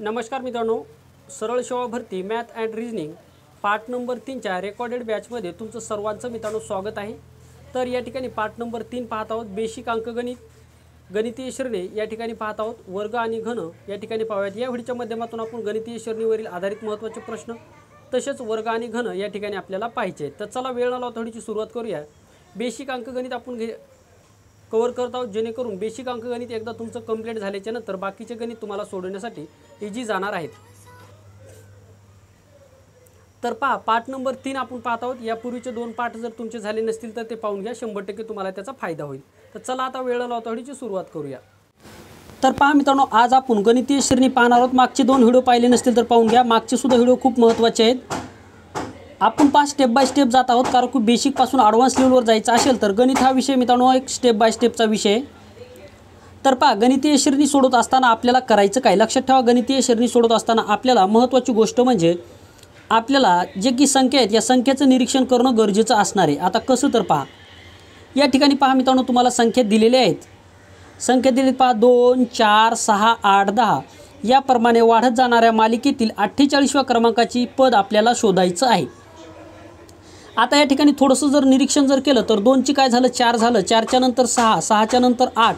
नमस्कार मित्रांनो, सरळ सेवा भरती math and reasoning part number 3च्या रेकॉर्डेड बॅचमध्ये तुमचं सर्वांचं मित्रांनो स्वागत आहे। तर या ठिकाणी पार्ट नंबर 3 पाहत आहोत, बेसिक अंकगणित, गणितीय श्रेणी या ठिकाणी पाहत आहोत, वर्ग आणि घन या ठिकाणी पाहूयात। या व्हिडिओच्या माध्यमातून आपण गणितीय श्रेणीवरील आधारित महत्त्वाचे प्रश्न तसेच वर्ग आणि घन या ठिकाणी आपल्याला पाहायचे आहेत। तर चला वेळ न लावता थोडीशी सुरुवात करूया। बेसिक अंकगणित आपण कवर करत आहोत, जेणेकरून बेसिक अंकगणित एकदा तुमचं कंप्लीट झाल्याच्या नंतर बाकीचे गणित तुम्हाला सोडवण्यासाठी इजी जाणार आहेत। तर पहा, पार्ट नंबर 3 आपण पाहत आहोत। यापूर्वीचे 2 पार्ट जर तुमचे झाले नसतील तर ते पाहून घ्या, 100% तुम्हाला त्याचा फायदा होईल। तर चला आता वेळ न लावता थोडीशी सुरुवात करूया। तर पहा मित्रांनो, आज आपण गणितीय श्रेणी पाहणार आहोत। मागचे 2 व्हिडिओ पाहिले नसतील तर पाहून घ्या, मागचे सुद्धा व्हिडिओ खूप महत्त्वाचे आहेत। आपण स्टेप बाय स्टेप जात आहोत, कारण खूप बेसिक पासून ॲडव्हान्स लेवलवर जायचं असेल तर गणित हा विषय मित्रांनो एक स्टेप बाय स्टेपचा विषय आहे। तर पहा, गणितीय श्रेणी सोडवत असताना आपल्याला करायचं काय, लक्षात ठेवा। गणितीय श्रेणी सोडवत असताना आपल्याला महत्त्वाची गोष्ट म्हणजे आपल्याला जे की संख्या आहेत या संख्येचं निरीक्षण करणं गरजेचं असणार आहे। आता कसं, तर पहा, या ठिकाणी पहा मित्रांनो, तुम्हाला संख्या दिलेल्या आहेत। संख्या दिलेली पहा, 2 4 6 8 10 याप्रमाणे वाढत जाणाऱ्या मालिकेतील 48व्या क्रमांकाची पद आपल्याला शोधायचं आहे। आता या ठिकाणी थोडंसं जर निरीक्षण जर केलं तर 2ची काय झालं, 4 झालं, 4च्या नंतर 6, 6च्या नंतर 8,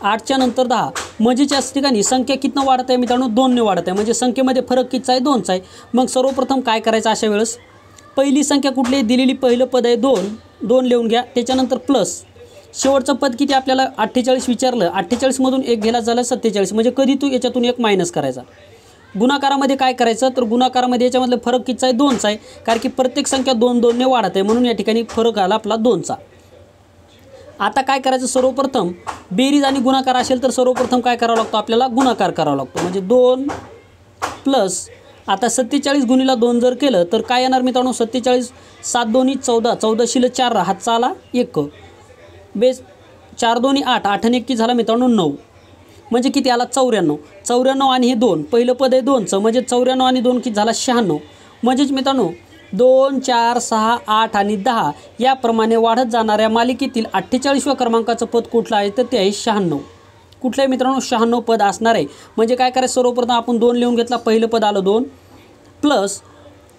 8च्या नंतर 10, म्हणजे याच ठिकाणी संख्या कितनं वाढत आहे मित्रांनो, 2ने वाढत आहे। म्हणजे संख्येमध्ये फरक कितीचा आहे, 2चा आहे। मग सर्वप्रथम काय करायचं, अशा वेळेस पहिली संख्या कुठली आहे, दिलेली पहिलं पद आहे 2, 2 लिहून घ्या। त्याच्यानंतर प्लस शेवटचं पद किती आपल्याला 48 विचारलं, 48 मधून 1 गेला झालं 47, म्हणजे कधी तू याच्यातून 1 मायनस करायचा। गुणाकारामध्ये काय करायचं, तर गुणाकारामध्ये याच्यामधले फरक कितीचा आहे, 2चा आहे, कारण की प्रत्येक संख्या 2 2ने वाढत आहे, म्हणून या ठिकाणी फरक आला आपला 2चा। आता काय करायचं, सर्वप्रथम बेरीज आणि गुणाकार असेल तर सर्वप्रथम काय करावं लागतो, आपल्याला गुणाकार करावा लागतो। म्हणजे 2 प्लस आता 47 गुणिला 2 जर केलं तर काय येणार मित्रांनो, 47 7 2 14, 14 4 हातचा आला 1, बेस 4 2 8, 8 आणि 1 झाला मित्रांनो 9, म्हणजे किती आला 94, 94 आणि हे 2 पहिलं पद आहे 2चं, म्हणजे 94 आणि 2 किती झाला 96। म्हणजेच मित्रांनो 2 4 6 8 आणि 10 याप्रमाणे वाढत जाणाऱ्या मालिकेतील 48व्या क्रमांकाचं पद कुठलं आहे, तर ते आहे 96। कुठलं आहे मित्रांनो, 96 पद असणार आहे। म्हणजे काय करायचं, सर्वप्रथम आपण 2 लिहून घेतला, पहिलं पद आलं 2 प्लस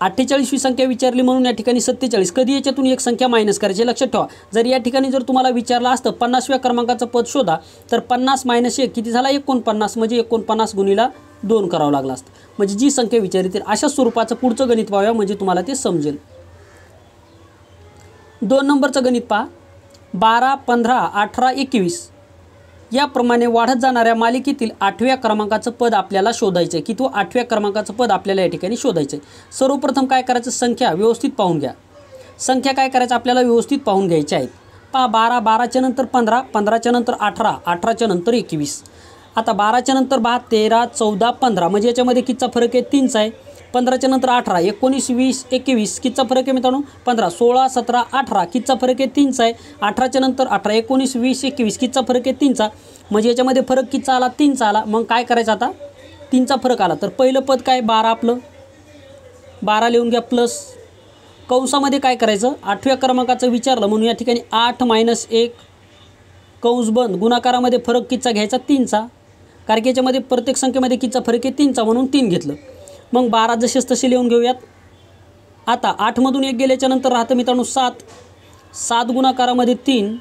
48वी संख्या विचारली म्हणून या ठिकाणी 47, कधी याच्यातून एक संख्या मायनस करायची, लक्षात ठेवा। जर या ठिकाणी जर तुम्हाला विचारलं असतं 50व्या क्रमांकाचं पद शोधा, तर 50 - 1 किती झाला 49, म्हणजे 49 गुणिला 2 करावं लागलं असतं। म्हणजे जी संख्या विचारली तर अशा स्वरूपाचं पुढचं गणित पाहूया, म्हणजे तुम्हाला ते समजेल। 2 नंबरचं गणित पहा, 12 15 18 21 याप्रमाणे वाढत जाणाऱ्या मालिकेतील 8व्या क्रमांकाचं पद आपल्याला शोधायचं आहे। किती 8व्या क्रमांकाचं पद आपल्याला या ठिकाणी शोधायचं आहे। सर्वप्रथम काय करायचं, संख्या व्यवस्थित पाहून घ्या। संख्या काय करायचं, आपल्याला व्यवस्थित पाहून घ्यायच्या आहेत। पहा, 12, 12च्या नंतर 15, 15च्या नंतर 18, 18च्या नंतर 21। आता 12च्या नंतर 13 14 15, म्हणजे याच्यामध्ये कितीचा फरक आहे, 3चा आहे। 15च्या नंतर 18 19 20 21 कितीचा फरक आहे मित्रांनो, 15 16 17 18 कितीचा फरक आहे, 3चा आहे। 18च्या नंतर 18 19 20 21 कितीचा फरक आहे, 3चा, म्हणजे याच्यामध्ये फरक कितीचा आला, 3चा आला। मग काय करायचं, आता 3चा फरक आला तर पहिलं पद काय 12, आपलं 12 लिहून घ्या, प्लस कंसामध्ये काय करायचं, 8व्या क्रमांकाचं विचारलं म्हणून या ठिकाणी 8 - 1 कंस बंद, गुणाकारामध्ये फरक कितीचा घ्यायचा, 3चा, कारण की याच्यामध्ये प्रत्येक संख्येमध्ये कितीचा फरक आहे, 3चा, म्हणून 3 घेतलं। मग 12 जसेच तसे लिहून घेऊयात। आता 8मधून 1 गेल्याच्या नंतर राहतं मित्रांनो 7, 7 गुणाकारामध्ये 3,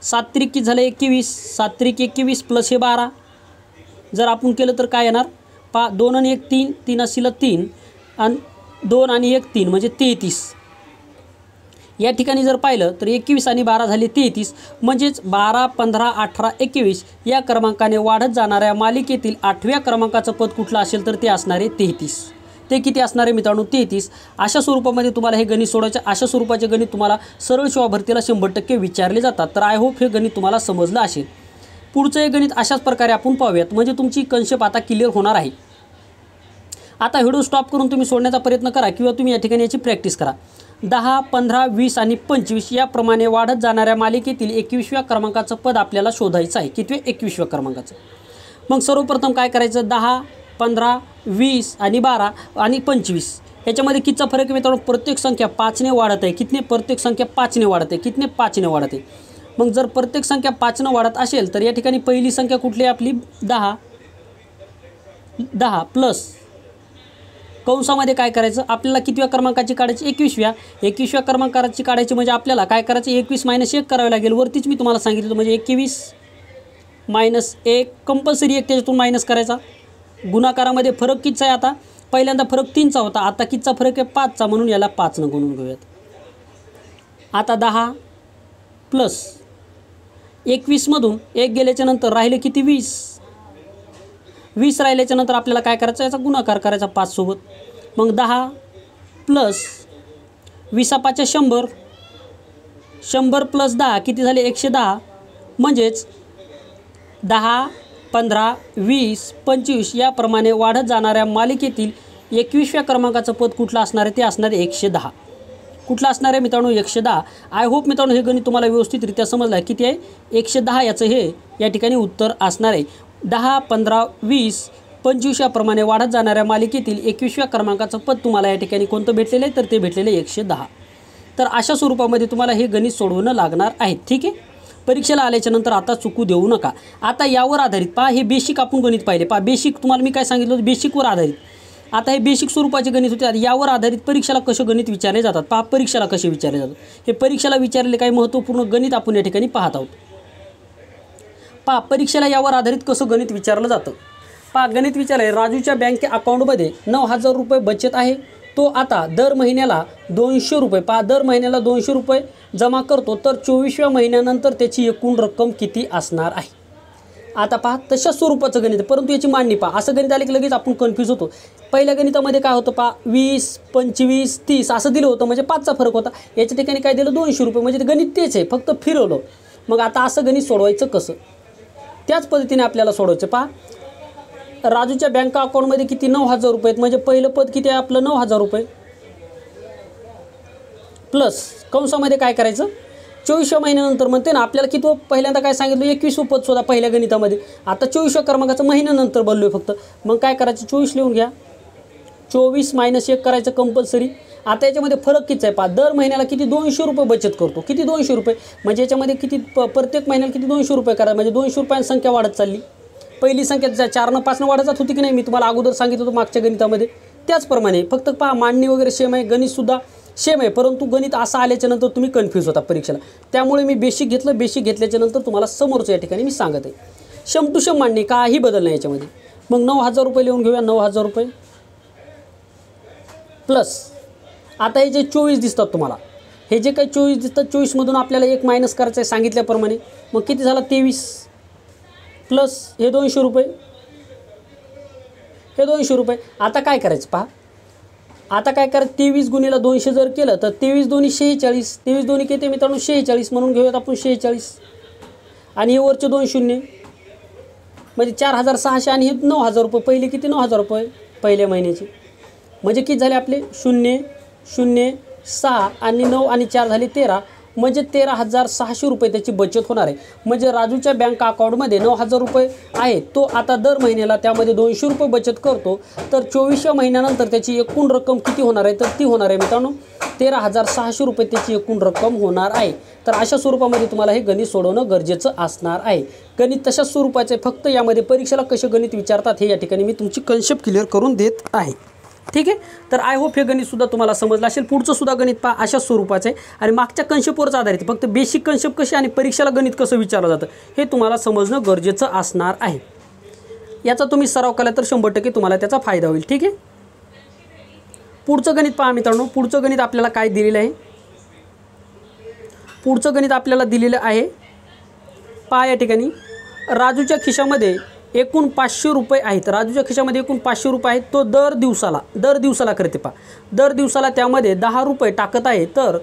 7 त्रिक किती झालं 21, 7 त्रिक 21 प्लस हे 12 जर आपण केलं तर काय येणार, 2 आणि 1 3, 3 असेल 3 आणि 2 आणि 1 3, म्हणजे 33। या ठिकाणी जर पाहिलं तर 21 आणि 12 झाले 33, म्हणजेच 12 15 18 21 या क्रमांकाने वाढत जाणाऱ्या मालिकेतील 8व्या क्रमांकाचं पद कुठलं असेल तर ते असणार आहे 33। ते किती असणार आहे मित्रांनो, 33। अशा स्वरूपामध्ये तुम्हाला हे गणित सोडवायचं। अशा स्वरूपाचे गणित तुम्हाला सरळ सेवा भरतीला 100% विचारले जातात। तर आय होप हे गणित तुम्हाला समजलं असेल। पुढचं हे गणित अशाच प्रकारे आपण पाहूयात, म्हणजे तुमची कन्सेप्ट आता क्लिअर होणार आहे। आता व्हिडिओ स्टॉप करून तुम्ही सोडण्याचा प्रयत्न करा किंवा तुम्ही या ठिकाणी याची प्रॅक्टिस करा। 10 15 20 आणि 25 याप्रमाणे वाढत जाणाऱ्या मालिकेतील 21व्या क्रमांकाचं पद आपल्याला शोधायचं आहे। किती 21व्या क्रमांकाचं। मग सर्वप्रथम काय करायचं, 10 15 20 आणि 12 आणि 25 याच्यामध्ये कितीचा फरक आहे मित्रांनो, प्रत्येक संख्या 5ने वाढत आहे। कितने, प्रत्येक संख्या 5ने वाढत आहे। कितने, 5ने वाढत आहे। मग जर प्रत्येक संख्या 5ने वाढत असेल तर या ठिकाणी पहिली संख्या कुठली आहे आपली, 10, 10 प्लस कंसामध्ये काय करायचं, आपल्याला कितव्या क्रमांकाची काढायची, 21व्या क्रमांकाची काढायची. म्हणजे आपल्याला काय करायचं, 21 - 1 करावे लागेल. वरतीच मी तुम्हाला सांगितलं, म्हणजे 21 - 1 कंपल्सरी 1 त्याच्यातून मायनस करायचा. गुणाकारामध्ये फरक कितीचा आहे, आता पहिल्यांदा फरक 3चा होता, आता कितीचा फरक आहे, 5चा, म्हणून याला 5 न गुणून घेऊयात. आता 10 प्लस 21मधून 1 गेल्याच्या नंतर राहिले किती, 20 राहिल्याच्या नंतर आपल्याला काय करायचं, याचा गुणाकार करायचा 5 सोबत. मग 10 प्लस 20 = 5 100, 100 प्लस 10 किती झाले, 110. म्हणजेच 10, 15, 20, 25 याप्रमाणे वाढत जाणाऱ्या मालिकेतील 21व्या क्रमांकाचं पद कुठलं असणार आहे, ते असणार आहे 110. कुठलं असणार आहे मित्रांनो, 110. आय होप मित्रांनो हे गणित तुम्हाला व्यवस्थितरित्या समजलं आहे. किती आहे, 110 याचं हे या ठिकाणी उत्तर असणार आहे. 10, 15, 20, 25 याप्रमाणे वाढत जाणाऱ्या मालिकेतील 21व्या क्रमांकाचं पद तुम्हाला या ठिकाणी कोणतं भेटलेलं आहे, तर ते भेटलेलं आहे 110. तर अशा स्वरूपामध्ये तुम्हाला हे गणित सोडवणं लागणार आहे. ठीक आहे, परीक्षेला आल्याच्या नंतर आता चुकू देऊ नका. आता यावर आधारित पहा, हे बेसिक आपण गणित पाहिले. पहा बेसिक तुम्हाला मी काय सांगितलं होतं, बेसिकवर आधारित. आता हे बेसिक स्वरूपाचे गणित होते. यावर आधारित परीक्षेला कसे गणित विचारले जातात, पहा परीक्षेला कसे विचारले जातात. हे परीक्षेला विचारलेले काही महत्त्वपूर्ण गणित आपण या ठिकाणी पाहत आहोत. पहा परीक्षेला यावर आधारित कसं गणित विचारलं जातं. पहा गणित विचारले, राजूच्या बँक अकाउंटमध्ये 9,000 रुपये बचत आहे. तो आता दर महिन्याला 200 रुपये, पहा दर महिन्याला 200 रुपये जमा करतो. तर 24व्या महिन्यानंतर त्याची एकूण रक्कम किती असणार आहे. आता पहा तशा स्वरूपाचं गणित, परंतु याची मांडणी पहा. असं गणित आले की लगेच आपण कन्फ्यूज होतो. पहिल्या गणितामध्ये काय होतं, पहा 20, 25, 30 असं दिलं होतं, म्हणजे 5चा फरक होता. याच्या ठिकाणी काय दिलं, 200 रुपये, म्हणजे ते गणित तेच आहे, फक्त फिरवलं. मग आता असं गणित सोडवायचं कसं, त्याच पद्धतीने आपल्याला सोडवायचं. पहा राजूच्या बँक अकाउंटमध्ये किती, 9,000 रुपये आहेत. म्हणजे पहिलं पद किती आहे आपलं, 9,000 रुपये प्लस कंसामध्ये काय करायचं, 24व्या महिन्यानंतर म्हणते ना आपल्याला किती, पहिल्यांदा काय सांगितलं, 21वं पद शोधा पहिल्या गणितामध्ये. आता 24व्या क्रमांकाचं महिन्यानंतर बोललो आहे फक्त. मग काय करायचं, 24 लिहून घ्या. 24 - 1 करायचं कंपल्सरी. आता याच्यामध्ये फरक किती आहे, पहा दर महिन्याला किती, 200 रुपये बचत करतो. किती, 200 रुपये. म्हणजे याच्यामध्ये किती, प्रत्येक महिन्याला किती, 200 रुपये करा. म्हणजे 200 रुपयांची संख्या वाढत चालली. पहिली संख्या 4 न 5 न वाढत जात होती की नाही, मी तुम्हाला अगोदर सांगितलं होतं मागच्या गणितामध्ये. त्याचप्रमाणे फक्त पहा मांडणी वगैरे सेम आहे, गणितसुद्धा सेम आहे, परंतु गणित असं आल्याच्यानंतर तुम्ही कन्फ्यूज होता परीक्षेला. त्यामुळे मी बेसिक घेतलं. बेसिक घेतल्याच्यानंतर तुम्हाला समोरचं या ठिकाणी मी सांगत आहे. शम टू शम मांडणी, काही बदल नाही याच्यामध्ये. मग 9,000 रुपये लिहून घेऊया. 9,000 रुपये प्लस आता हे जे 24 दिसतात तुम्हाला, हे जे काही 24 दिसतात, 24मधून आपल्याला 1 मायनस करायचं आहे सांगितल्याप्रमाणे. मग किती झाला, 23 प्लस हे 200 रुपये, हे 200 रुपये. आता काय करायचं पहा, आता काय करायचं, 23 गुणिले 200 जर केलं तर 23 दोन्ही 46, 23 दोन्ही किती मित्रांनो 46, म्हणून घेऊयात आपण 46. आणि हे वरचे 2 शून्य, म्हणजे 4,600. आणि हे 9,000 रुपये, पहिले किती, 9,000 रुपये पहिल्या महिन्याचे. म्हणजे किती झाले आपले, 0, 0, 6 आणि 9 आणि 4 झाले 13. म्हणजे 13,600 रुपये त्याची बचत होणार आहे. म्हणजे राजूच्या बँक अकाउंटमध्ये 9,000 रुपये आहेत. तो आता दर महिन्याला त्यामध्ये 200 रुपये बचत करतो. तर 24व्या महिन्यानंतर त्याची एकूण रक्कम किती होणार आहे, तर ती होणार आहे मित्रांनो 13,600 रुपये त्याची एकूण रक्कम होणार आहे. तर अशा स्वरूपामध्ये तुम्हाला हे गणित सोडवणं गरजेचं असणार आहे. गणित तशाच स्वरूपाचे, फक्त यामध्ये परीक्षेला कसे गणित विचारतात हे या ठिकाणी मी तुमची कन्सेप्ट क्लिअर करून देत आहे. ठीक आहे, तर आय होप हे गणितसुद्धा तुम्हाला समजलं असेल. पुढचं सुद्धा गणित पहा अशाच स्वरूपाचं आहे आणि मागच्या कन्सेप्टवरच आधारित. फक्त बेसिक कन्सेप्ट कशी आणि परीक्षेला गणित कसं विचारलं जातं हे तुम्हाला समजणं गरजेचं असणार आहे. याचा तुम्ही सराव केला तर 100% तुम्हाला त्याचा फायदा होईल. ठीक आहे, पुढचं गणित पहा मित्रांनो. पुढचं गणित आपल्याला काय दिलेलं आहे, पुढचं गणित आपल्याला दिलेलं आहे. पहा या ठिकाणी राजूच्या खिशामध्ये एकूण 500 रुपये आहेत. राजूच्या खिशामध्ये एकूण 500 रुपये आहेत. तो दर दिवसाला करते. पहा दर दिवसाला त्यामध्ये 10 रुपये टाकत आहे. तर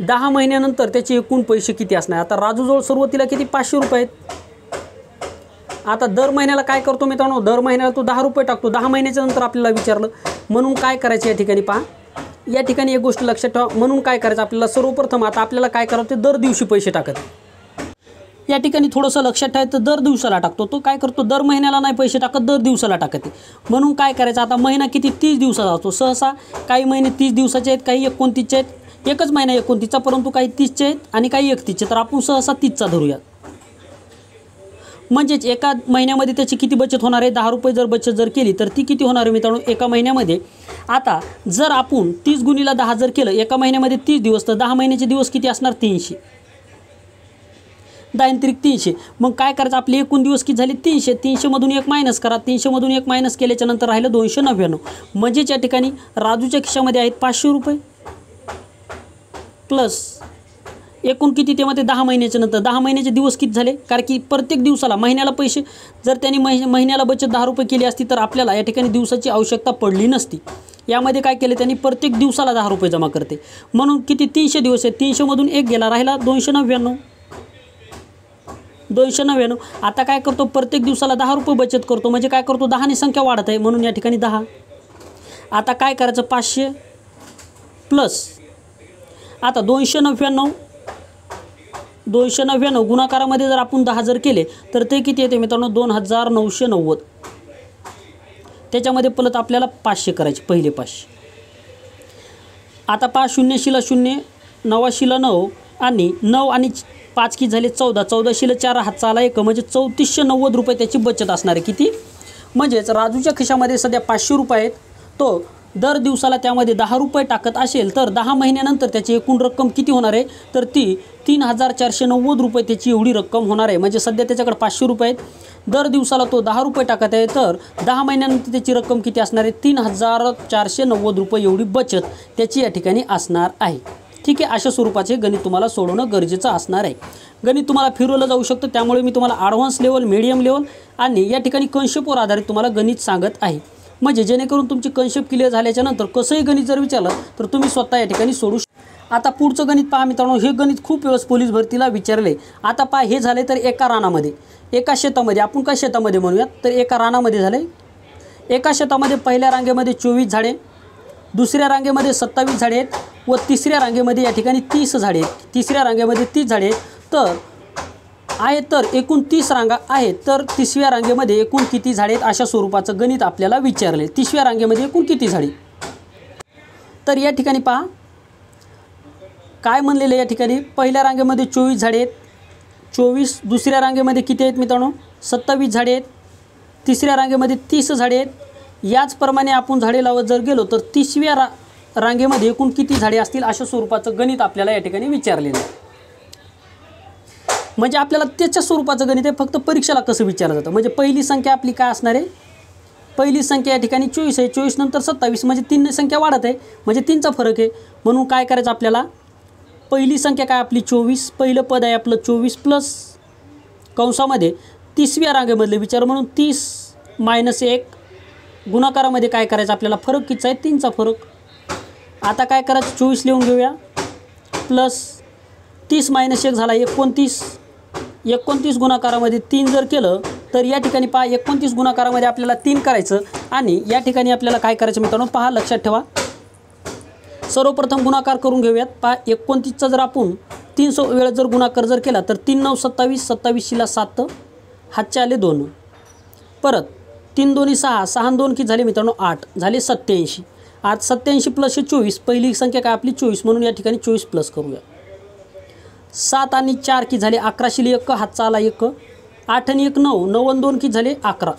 10 महिन्यानंतर त्याचे एकूण पैसे किती असणार. आता राजूजवळ सुरुवातीला किती 500 रुपये आहेत. आता दर महिन्याला काय करतो मित्रांनो, दर महिन्याला तो 10 रुपये टाकतो. 10 महिन्याच्या नंतर आपल्याला विचारलं, म्हणून काय करायचं या ठिकाणी पहा, या ठिकाणी एक गोष्ट लक्षात ठेवा. म्हणून काय करायचं आपल्याला, सर्वप्रथम आता आपल्याला काय करावं, ते दर दिवशी पैसे टाकत. या ठिकाणी थोडंसं लक्षात ठेवायचं, दर दिवसाला टाकतो. तो काय करतो, दर महिन्याला नाही पैसे टाकत, दर दिवसाला टाकते. म्हणून काय करायचं, आता महिना किती 30 दिवसाचा असतो. सहसा काही महिने 30 दिवसाचे आहेत, काही 29चे आहेत. एकच महिना 29चा, परंतु काही 30चे आहेत आणि काही 31चे. तर आपण सहसा 30चा धरूया. म्हणजेच एका महिन्यामध्ये त्याची किती बचत होणार आहे, 10 रुपये जर बचत जर केली तर ती किती होणार आहे मित्रांनो एका महिन्यामध्ये. आता जर आपण 30 गुणिले 10 जर केलं एका महिन्यामध्ये 30 दिवस, तर 10 महिन्याचे दिवस किती असणार 300. 10 300. मग काय करायचं, आपले एकूण दिवस किती झाले 300. 300मधून 1 मायनस करा. 300मधून 1 मायनस केल्याच्या नंतर राहिलं 299. म्हणजेच या ठिकाणी राजूच्या खिशामध्ये आहेत 500 रुपये प्लस एकूण किती त्यामध्ये 10 महिन्याच्या नंतर 10 महिन्याचे दिवस किती झाले, कारण की प्रत्येक दिवसाला महिन्याला पैसे जर त्यांनी महिन्याला बचत 10 रुपये केली असती तर आपल्याला या ठिकाणी दिवसाची आवश्यकता पडली नसती. यामध्ये काय केले त्यांनी, प्रत्येक दिवसाला 10 रुपये जमा करते. म्हणून किती 300 दिवस आहेत. 300मधून 1 गेला, राहिला 299. 299. आता काय करतो, प्रत्येक दिवसाला 10 रुपये बचत करतो. म्हणजे काय करतो, 10ने संख्या वाढत आहे म्हणून या ठिकाणी 10. आता काय करायचं, 500 प्लस आता 299 गुणाकारामध्ये जर आपण 10 जर केले तर ते किती येते मित्रांनो 2990. त्याच्यामध्ये परत आपल्याला 500 करायचे, पहिले 500. आता 5 0 शिला 0 9 शिला 9 आणि 9 आणि 5 किती झाले 14. 14 शिला 4 हातचा आला 1, म्हणजे 3490 रुपये त्याची बचत असणार आहे. किती, म्हणजेच राजूच्या खिशामध्ये सध्या 500 रुपये आहेत. तो दर दिवसाला त्यामध्ये 10 रुपये टाकत असेल तर 10 महिन्यानंतर त्याची एकूण रक्कम किती होणार आहे, तर ती 3490 रुपये त्याची एवढी रक्कम होणार आहे. म्हणजे सध्या त्याच्याकडे 500 रुपये आहेत. दर दिवसाला तो 10 रुपये टाकत आहे तर 10 महिन्यानंतर त्याची रक्कम किती असणार आहे, 3490 रुपये एवढी बचत त्याची या ठिकाणी असणार आहे. ठीक आहे, अशा स्वरूपाचे गणित तुम्हाला सोडवणं गरजेचं असणार आहे. गणित तुम्हाला फिरवलं जाऊ शकतं, त्यामुळे मी तुम्हाला ॲडव्हान्स लेवल, मीडियम लेवल आणि या ठिकाणी कन्सेप्टवर आधारित तुम्हाला गणित सांगत आहे. म्हणजे जेणेकरून तुमची कन्सेप्ट क्लिअर झाल्याच्या नंतर कसंही गणित जर विचारलं तर तुम्ही स्वतः या ठिकाणी सोडू शकता. आता पुढचं गणित पहा मित्रांनो, हे गणित खूप वेळेस पोलीस भरतीला विचारले. आता पहा, हे झाले तर एका रानामध्ये, एका शेतामध्ये, आपण काय शेतामध्ये म्हणूयात तर एका रानामध्ये झाले. एका शेतामध्ये पहिल्या रांगेमध्ये 24 झाडे, दुसऱ्या रांगेमध्ये 27 झाडे आहेत व तिसऱ्या रांगेमध्ये या ठिकाणी 30 झाडे आहेत. तिसऱ्या रांगेमध्ये 30 झाडे आहेत तर एकूण 30 रांगा आहेत. तर तिसऱ्या रांगेमध्ये एकूण किती झाडे आहेत, अशा स्वरूपाचं गणित आपल्याला विचारले. तिसऱ्या रांगेमध्ये एकूण किती झाडे, तर या ठिकाणी पहा काय म्हणलेलं या ठिकाणी, पहिल्या रांगेमध्ये 24 झाडे आहेत, 24. दुसऱ्या रांगेमध्ये किती आहेत मित्रांनो 27 झाडे आहेत. तिसऱ्या रांगेमध्ये 30 झाडे आहेत. याचप्रमाणे आपण झाडे लावत जर गेलो तर तिसऱ्या रांगेमध्ये एकूण किती झाडे असतील, अशा स्वरूपाचं गणित आपल्याला या ठिकाणी विचारलेलं आहे. म्हणजे आपल्याला त्याच्या स्वरूपाचं गणित आहे, फक्त परीक्षेला कसं विचारलं जातं. म्हणजे पहिली संख्या आपली काय असणार आहे, पहिली संख्या या ठिकाणी 24 आहे, 24 नंतर 27, म्हणजे 3 संख्या वाढत आहे, म्हणजे 3चा फरक आहे. म्हणून काय करायचं आपल्याला, पहिली संख्या काय आपली 24, पहिलं पद आहे आपलं 24 प्लस कंसामध्ये तिसऱ्या रांगेमधले विचार म्हणून 30 - 1 गुणाकारामध्ये काय करायचं आपल्याला, फरक कितीचा आहे 3चा फरक. आता काय करायचं 24 लिहून घेऊया प्लस 30 - 1 झाला 29. 29 गुणाकारामध्ये 3 जर केलं तर या ठिकाणी पहा 29 गुणाकारामध्ये आपल्याला 3 करायचं आणि या ठिकाणी आपल्याला काय करायचं मित्रांनो, पहा लक्षात ठेवा. सर्वप्रथम गुणाकार करून घेऊयात. पहा 29चा जर आपण 300 वेळा जर गुणाकार जर केला तर 3 9 27, 27 शिला 7, हातचे आले 2, परत 3 2 6, 6 2 किती झाले मित्रांनो 8, झाले 87. आज 87 प्लस 24, पहिली संख्या काय आपली 24, म्हणून या ठिकाणी 24 प्लस करूया. 7 आणि 4 किती झाले 11 शिले 1, हातचा आला 1, 8 आणि 1 9, 9 आणि 2 किती झाले 11.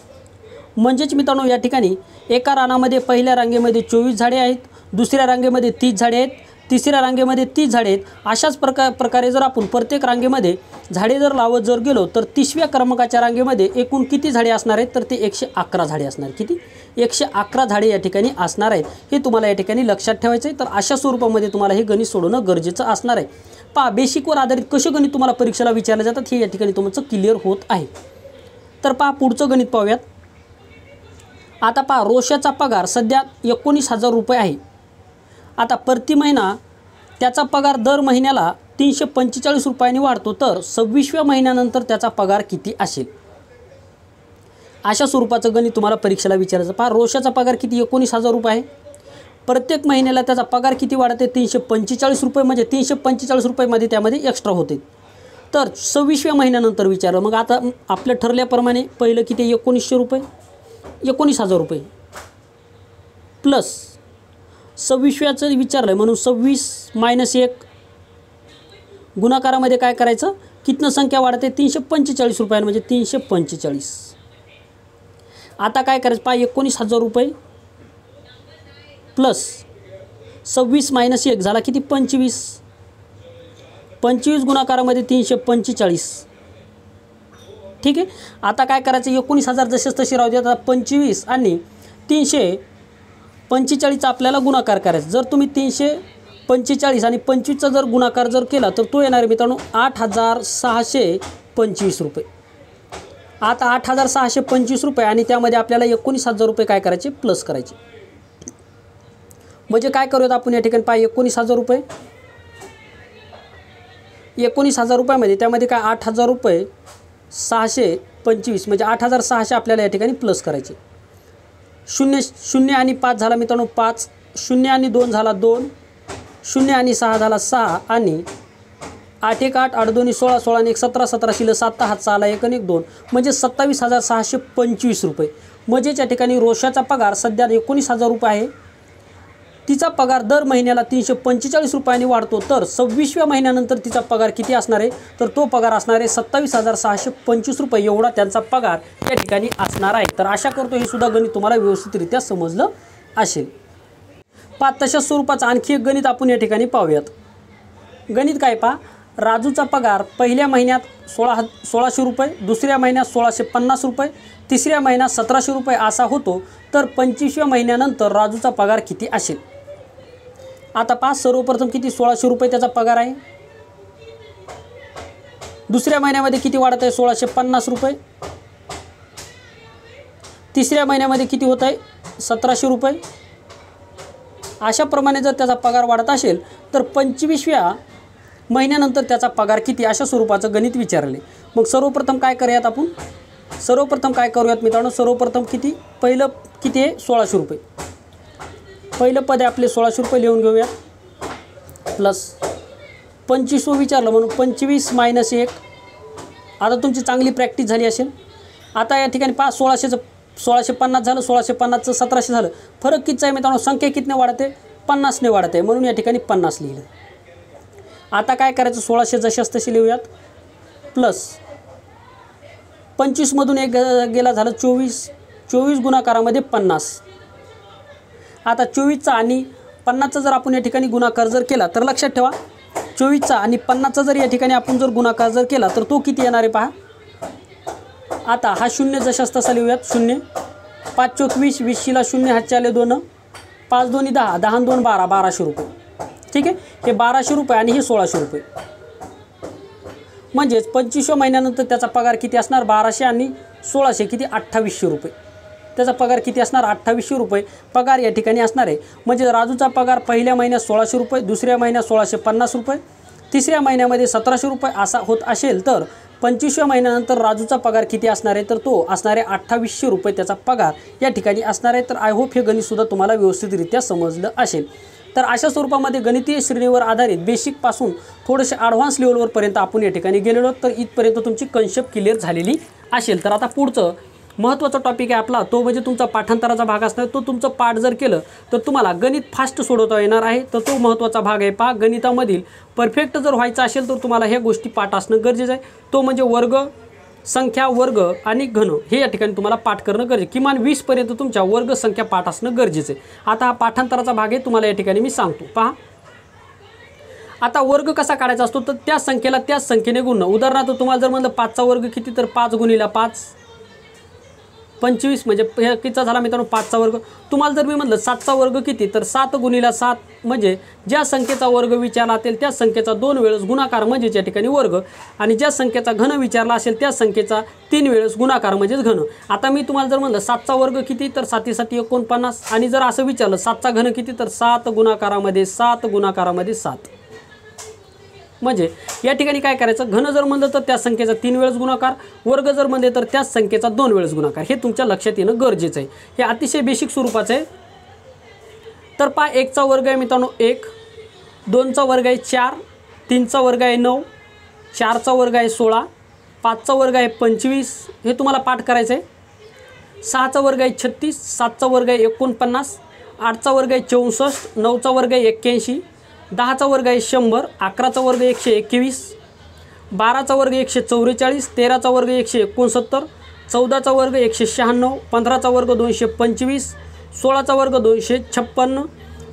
म्हणजेच मित्रांनो या ठिकाणी एका रानामध्ये पहिल्या रांगेमध्ये 24 झाडे आहेत, दुसऱ्या रांगेमध्ये 30 झाडे आहेत, तिसऱ्या रांगेमध्ये 30 झाडे आहेत. अशाच प्रकारे जर आपण प्रत्येक रांगेमध्ये झाडे जर लावत जर गेलो तर तिसऱ्या क्रमांकाच्या रांगेमध्ये एकूण किती झाडे असणार आहेत, तर ते 111 झाडे असणार. किती 111 झाडे या ठिकाणी असणार आहेत. हे तुम्हाला या ठिकाणी लक्षात ठेवायचं आहे. तर अशा स्वरूपामध्ये तुम्हाला हे गणित सोडवणं गरजेचं असणार आहे. पहा बेसिकवर आधारित कसे गणित तुम्हाला परीक्षेला विचारले जातात हे या ठिकाणी तुमचं क्लिअर होत आहे. तर पहा पुढचं गणित पाहूयात. आता पहा रोशाचा पगार सध्या 19,000 रुपये आहे. आता प्रति महिना त्याचा पगार दर महिन्याला 345 रुपयांनी वाढतो, तर 26व्या महिन्यानंतर त्याचा पगार किती असेल, अशा स्वरूपाचं गणित तुम्हाला परीक्षेला विचारायचं. पहा रोशाचा पगार किती 19,000 रुपये आहे. प्रत्येक महिन्याला त्याचा पगार किती वाढते 345 रुपये, म्हणजे 345 रुपयामध्ये त्यामध्ये एक्स्ट्रा होते. तर 26व्या महिन्यानंतर विचारलं. मग आता आपलं ठरल्याप्रमाणे पहिलं किती 1900 रुपये, 19,000 रुपये प्लस 26व्याचं विचारलं आहे म्हणून 26 - 1 गुणाकारामध्ये काय करायचं कितनं संख्या वाढते 345 रुपये म्हणजे 345. आता काय करायचं पहा 19,000 रुपये प्लस 26 मायनस 1 झाला किती 25. 25 गुणाकारामध्ये 345. ठीक आहे. आता काय करायचं 19,000 जसेच तसे राहू द्या. आता 25 आणि 345 आपल्याला गुणाकार करायचा. जर तुम्ही 345 आणि 25चा जर गुणाकार जर केला तर तो येणार आहे मित्रांनो 8,625 रुपये. आता 8,625 रुपये आणि त्यामध्ये आपल्याला 19,000 रुपये काय करायचे प्लस करायचे. म्हणजे काय करूयात आपण या ठिकाणी पहा 19,000 रुपये 19,000 रुपयामध्ये त्यामध्ये काय 8,000 रुपये 625 म्हणजे 8,600 आपल्याला या ठिकाणी प्लस करायचे. 0 आणि 5 झाला मित्रांनो 5. 0 आणि 2 झाला 2. 0 आणि 6 झाला 6 आणि 8 1 8 8 2 16 16 आणि 1 17 17 शिल्लक 7 हात 6 1 आणि 1 2 म्हणजे 27,625 रुपये. म्हणजेच या ठिकाणी रोषाचा पगार सध्या 19,000 रुपये आहे. तिचा पगार दर महिन्याला 345 रुपयांनी वाढतो. तर 26व्या महिन्यानंतर तिचा पगार किती असणार आहे तर तो पगार असणार आहे 27,625 रुपये एवढा त्यांचा पगार या ठिकाणी असणार आहे. तर आशा करतो हे सुद्धा गणित तुम्हाला व्यवस्थितरित्या समजलं असेल. पहा तशाच स्वरूपाचं आणखी एक गणित आपण या ठिकाणी पाहूयात. गणित काय पहा राजूचा पगार पहिल्या महिन्यात 1600 रुपये, दुसऱ्या महिन्यात 1650 रुपये, तिसऱ्या महिन्यात 1700 रुपये असा होतो. तर 25व्या महिन्यानंतर राजूचा पगार किती असेल. आता पहा सर्वप्रथम किती 1600 रुपये त्याचा पगार आहे. दुसऱ्या महिन्यामध्ये किती वाढत आहे 1650 रुपये. तिसऱ्या महिन्यामध्ये किती होत आहे 1700 रुपये. अशाप्रमाणे जर त्याचा पगार वाढत असेल तर 25व्या महिन्यानंतर त्याचा पगार किती अशा स्वरूपाचं गणित विचारले. मग सर्वप्रथम काय करूयात आपण मित्रांनो सर्वप्रथम किती पहिलं किती आहे 1600 रुपये. पहिलं पद आहे आपले 1600 रुपये लिहून घेऊया प्लस 25 विचारलं म्हणून 25 मायनस 1. आता तुमची चांगली प्रॅक्टिस झाली असेल. आता या ठिकाणी 1650 झालं 1650चं 1700 झालं. फरक कितीचा आहे मित्रांनो संख्या कितीने वाढते 50ने वाढते म्हणून या ठिकाणी 50 लिहिलं. आता काय करायचं 1600 जशास तसे लिहूयात प्लस 25 मधून एक गेला झालं 24 गुणाकारामध्ये 50. आता 24चा आणि 50चा जर आपण या ठिकाणी गुणाकार जर केला तर लक्षात ठेवा 24चा आणि 50चा जर या ठिकाणी आपण जर गुणाकार जर केला तर तो किती येणार आहे पहा. आता हा 0 जशास तसा लिहूयात 0. 5 चोक 20 20ला 0 हातचे आले 2. 5 2 10 10 2 12 1200 रुपये. ठीक आहे. हे 1200 रुपये आणि हे 1600 रुपये. म्हणजेच 25व्या महिन्यानंतर त्याचा पगार किती असणार 1200 आणि 1600 किती 2800 रुपये. त्याचा पगार किती असणार 2800 रुपये पगार या ठिकाणी असणार आहे. म्हणजे राजूचा पगार पहिल्या महिन्यात 1600 रुपये, दुसऱ्या महिन्यात 1650 रुपये, तिसऱ्या महिन्यामध्ये 1700 रुपये असा होत असेल तर 25व्या महिन्यानंतर राजूचा पगार किती असणार आहे तर तो असणार आहे 2800 रुपये त्याचा पगार या ठिकाणी असणार आहे. तर आय होप हे गणितसुद्धा तुम्हाला व्यवस्थितरित्या समजलं असेल. तर अशा स्वरूपामध्ये गणितीय श्रेणीवर आधारित बेसिकपासून थोडेसे ॲडव्हान्स लेवलवरपर्यंत आपण या ठिकाणी गेलेलो. तर इथपर्यंत तुमची कन्सेप्ट क्लिअर झालेली असेल. तर आता पुढचं महत्त्वाचा टॉपिक आहे आपला तो म्हणजे तुमचा पाठांतराचा भाग असणार. तो तुमचं पाठ जर केलं तर तुम्हाला गणित फास्ट सोडवता येणार आहे. तर तो महत्त्वाचा भाग आहे. पहा गणितामधील परफेक्ट जर व्हायचं असेल तर तुम्हाला ह्या गोष्टी पाठ असणं गरजेचं आहे. तो म्हणजे वर्ग, संख्या, वर्ग आणि घन हे या ठिकाणी तुम्हाला पाठ करणं गरजेचं. किमान 20 पर्यंत तुमच्या वर्ग संख्या पाठ असणं गरजेचं आहे. आता हा पाठांतराचा भाग आहे तुम्हाला या ठिकाणी मी सांगतो. पहा आता वर्ग कसा काढायचा असतो तर त्या संख्येला त्याच संख्येने गुणणं. उदाहरणार्थ तुम्हाला जर म्हणलं 5चा वर्ग किती तर 5 गुणिले 5 25 म्हणजे हे कितीचा झाला मित्रांनो 5चा वर्ग. तुम्हाला जर मी म्हटलं 7चा वर्ग किती तर 7 गुणिले 7 म्हणजे ज्या संख्येचा वर्ग विचारला असेल त्या संख्येचा 2 वेळेस गुणाकार म्हणजेच या ठिकाणी वर्ग आणि ज्या संख्येचा घन विचारला असेल त्या संख्येचा 3 वेळेस गुणाकार म्हणजेच घन. आता मी तुम्हाला जर म्हटलं 7चा वर्ग किती तर 7 7 49 आणि जर असं विचारलं 7चा घन किती तर 7 गुणाकारामध्ये 7 म्हणजे या ठिकाणी काय करायचं घन जर म्हणलं तर त्या संख्येचा 3 वेळेस गुणाकार, वर्ग जर म्हणले तर त्याच संख्येचा 2 वेळेस गुणाकार. हे तुमच्या लक्षात येणं गरजेचं आहे. हे अतिशय बेसिक स्वरूपाचं आहे. तर पहा 1चा वर्ग आहे मित्रांनो 1, 2चा वर्ग आहे 4, 3चा वर्ग आहे 9, 4चा वर्ग आहे 16, 5चा वर्ग आहे 25 हे तुम्हाला पाठ करायचं आहे. 6चा वर्ग आहे 36, 7चा वर्ग आहे 49, 8चा वर्ग आहे 64, 9चा वर्ग आहे 81, 10चा वर्ग आहे 100, 11चा वर्ग 121, 12चा वर्ग 144, 13चा वर्ग 169, 14चा वर्ग 196, 15चा वर्ग 225, 16चा वर्ग 256,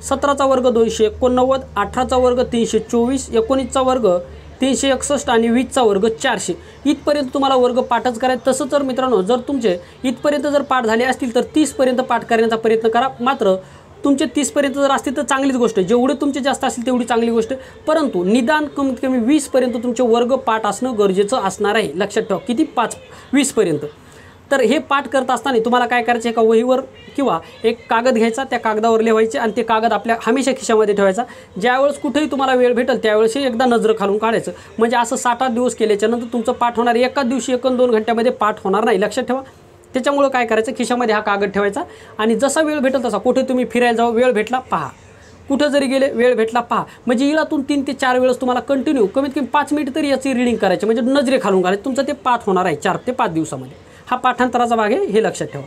17चा वर्ग 289, 18चा वर्ग 324, 19चा वर्ग 361 आणि 20चा वर्ग 400. इथपर्यंत तुम्हाला वर्ग पाठच करायचं. तसं तर मित्रांनो जर तुमचे इथपर्यंत जर पाठ झाले असतील तर 30पर्यंत पाठ करण्याचा प्रयत्न करा. मात्र तुमचे 30पर्यंत जर असतील तर चांगलीच गोष्ट आहे. जेवढे तुमचे जास्त असतील तेवढी चांगली गोष्ट आहे. परंतु निदान कमीत कमी 20पर्यंत तुमचे वर्ग पाठ असणं गरजेचं असणार आहे. लक्षात ठेवा. किती? 20पर्यंत. तर हे पाठ करत असताना तुम्हाला काय करायचं, एका वहीवर किंवा एक कागद घ्यायचा, त्या कागदावर लिहायचे आणि ते कागद आपल्या हमेशा खिशामध्ये ठेवायचा. ज्यावेळेस कुठेही तुम्हाला वेळ भेटेल त्यावेळेस एकदा नजर घालून काढायचं. म्हणजे असं 7-8 दिवस केल्याच्यानंतर तुमचं पाठ होणार. एकाच दिवशी 1-2 घंट्यामध्ये पाठ होणार नाही. लक्षात ठेवा. त्याच्यामुळं काय करायचं, खिशामध्ये हा कागद ठेवायचा आणि जसा वेळ भेटेल तसा, कुठे तुम्ही फिरायला जाऊ, वेळ भेटला पहा, कुठं जरी गेले वेळ भेटला पहा. म्हणजे इळातून 3 ते 4 वेळेस तुम्हाला कंटिन्यू कमीत कमी 5 मिनिट तरी याची रीडिंग करायची. म्हणजे नजरे खालून घालायचं. तुमचं ते पाठ होणार आहे 4 ते 5 दिवसामध्ये. हा पाठांतराचा भाग आहे, हे लक्षात ठेवा.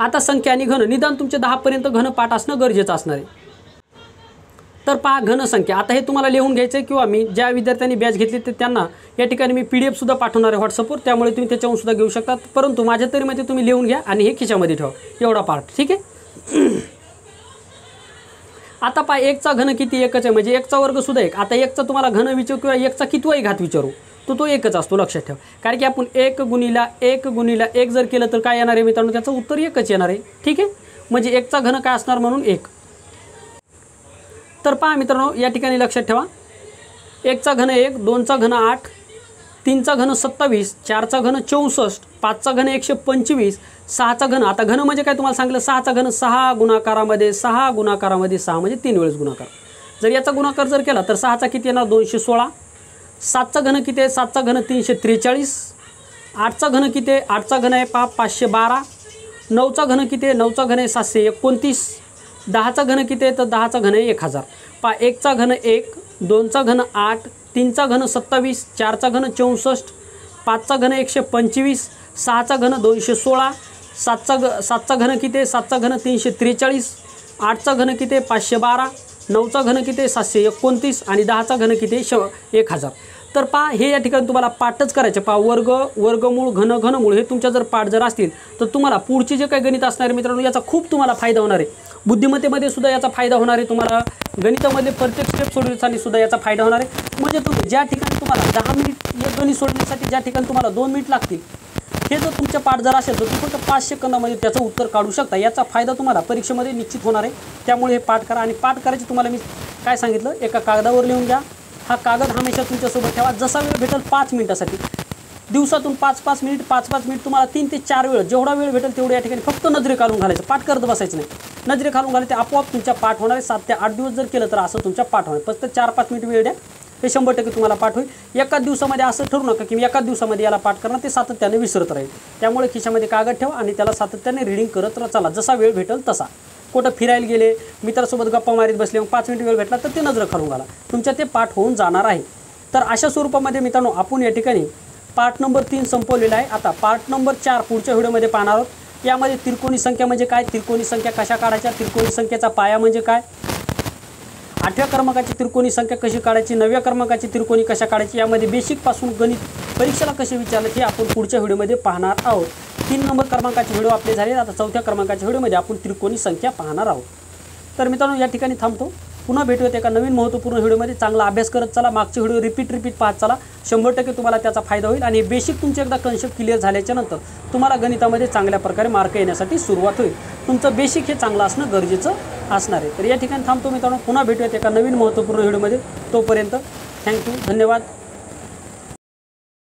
आता संख्या आणि घन, निदान तुमचे 10पर्यंत घन पाठ असणं गरजेचं असणार आहे. तर पहा घन संख्या. आता हे तुम्हाला लिहून घ्यायचं आहे किंवा मी ज्या विद्यार्थ्यांनी बॅच घेतली तर त्यांना या ठिकाणी मी PDF सुद्धा पाठवणार आहे व्हॉट्सअपवर. त्यामुळे तुम्ही त्याच्यावरून सुद्धा घेऊ शकता. परंतु माझ्या तरीमध्ये तुम्ही लिहून घ्या आणि हे खिशामध्ये ठेवा. एवढा पार्ट. ठीक आहे. आता पहा 1चा घन किती? 1च आहे. म्हणजे 1चा वर्ग सुद्धा 1. आता 1चा तुम्हाला घन विचारू किंवा 1चा कितवाही घात विचारू तो 1च असतो. लक्षात ठेवा. कारण की आपण 1 गुणिला 1 जर केलं तर काय येणार आहे मित्रांनो? त्याचं उत्तर 1च येणार आहे. ठीक आहे. म्हणजे 1चा घन काय असणार म्हणून 1. तर पहा मित्रांनो या ठिकाणी लक्षात ठेवा. 1चा घन 1, 2चा घन 8, 3चा घन 27, 4चा घन 64, 5चा घन 125, 6चा घन. आता घन म्हणजे काय तुम्हाला सांगितलं, 6चा घन 6 गुणाकारामध्ये 6 गुणाकारामध्ये 6 म्हणजे 3 वेळेस गुणाकार. जर याचा गुणाकार जर केला तर 6चा किती येणार? 216. 7चा घन किती आहे? 7चा घन 343. 8चा घन किती आहे? 8चा घन आहे 512. 9चा घन किती आहे? 9चा घन आहे 729. 10चा घन किती आहे? तर 10चा घन आहे 1000. 1चा घन 1, 2चा घन 8, 3चा घन 27, 4चा घन 64, 5चा घन 125, 6चा घन 216, 7चा घन किती आहे? 7चा घन 343, 8चा घन किती आहे? 512, 9चा घन किती आहे? 729 आणि 10चा घन किती आहे? 1000. तर पहा हे या ठिकाणी तुम्हाला पाठच करायचे. पहा वर्गमूळ, घनमूळ हे तुमच्या जर पाठ जर असतील तर तुम्हाला पुढचे जे काही गणित असणार आहे मित्रांनो याचा खूप तुम्हाला फायदा होणार आहे. बुद्धिमत्तेमध्ये सुद्धा याचा फायदा होणार आहे. तुम्हाला गणितामध्ये प्रत्येक स्टेप सोडवण्यासाठी सुद्धा याचा फायदा होणार आहे. म्हणजे तुम्ही ज्या ठिकाणी तुम्हाला 10 मिनिट एक गणित सोडवण्यासाठी ज्या ठिकाणी तुम्हाला 2 मिनिट लागतील, हे जर तुमच्या पाठ जर असेल तर तुम्ही फक्त 5 सेकंदामध्ये त्याचं उत्तर काढू शकता. याचा फायदा तुम्हाला परीक्षेमध्ये निश्चित होणार आहे. त्यामुळे हे पाठ करा. आणि पाठ करायची तुम्हाला मी काय सांगितलं, एका कागदावर लिहून घ्या. हा कागद हमेशा तुमच्यासोबत ठेवा. जसा वेळ भेटेल 5 मिनिटासाठी, दिवसातून 5-5 मिनिट 5-5 मिनिट तुम्हाला 3 ते 4 वेळ जेवढा वेळ भेटेल तेवढ्या या ठिकाणी फक्त नजरे घालून घालायचं. पाठ करत बसायचं नाही. नजरे घालून घालायचे, आपोआप तुमच्या पाठ होणार आहे. 7 ते 8 दिवस जर केलं तर असं तुमच्या पाठ होणार. फक्त 4-5 मिनिट वेळ द्या, हे 100% तुम्हाला पाठ होईल. एकाच दिवसामध्ये असं ठरू नका की मी एकाच दिवसामध्ये याला पाठ करणार, ते सातत्याने विसरत राहील. त्यामुळे खिशामध्ये कागद ठेवा आणि त्याला सातत्याने रीडिंग करत चला. जसा वेळ भेटेल तसा. कुठं फिरायला गेले, मित्रासोबत गप्पा मारीत बसले, मग 5 मिनिट वेळ भेटला तर ते नजर घालून घाला. तुमच्या ते पाठ होऊन जाणार आहे. तर अशा स्वरूपामध्ये मित्रांनो आपण या ठिकाणी पार्ट नंबर 3 संपवलेला आहे. आता पार्ट नंबर 4 पुढच्या व्हिडिओमध्ये पाहणार आहोत. यामध्ये त्रिकोणी संख्या म्हणजे काय, त्रिकोणी संख्या कशा काढायच्या, त्रिकोणी संख्येचा पाया म्हणजे काय, 8व्या क्रमांकाची त्रिकोणी संख्या कशी काढायची, 9व्या क्रमांकाची त्रिकोणी कशा काढायची, यामध्ये बेसिकपासून गणित परीक्षेला कसे विचारले हे आपण पुढच्या व्हिडिओमध्ये पाहणार आहोत. 3 नंबर क्रमांकाचे व्हिडिओ आपले झाले. आता 4थ्या क्रमांकाच्या व्हिडिओमध्ये आपण त्रिकोणी संख्या पाहणार आहोत. तर मित्रांनो या ठिकाणी थांबतो. पुन्हा भेटूयात एका नवीन महत्त्वपूर्ण व्हिडिओमध्ये. चांगला अभ्यास करत चला. मागचे व्हिडिओ रिपीट पाहत चला. 100% तुम्हाला त्याचा फायदा होईल. आणि बेसिक तुमचे एकदा कन्सेप्ट क्लिअर झाल्याच्या नंतर तुम्हाला गणितामध्ये चांगल्या प्रकारे मार्क येण्यासाठी सुरुवात होईल. तुमचं बेसिक हे चांगलं असणं गरजेचं असणार आहे. तर या ठिकाणी थांबतो मित्रांनो. पुन्हा भेटूयात एका नवीन महत्त्वपूर्ण व्हिडिओमध्ये. तोपर्यंत थँक्यू, धन्यवाद.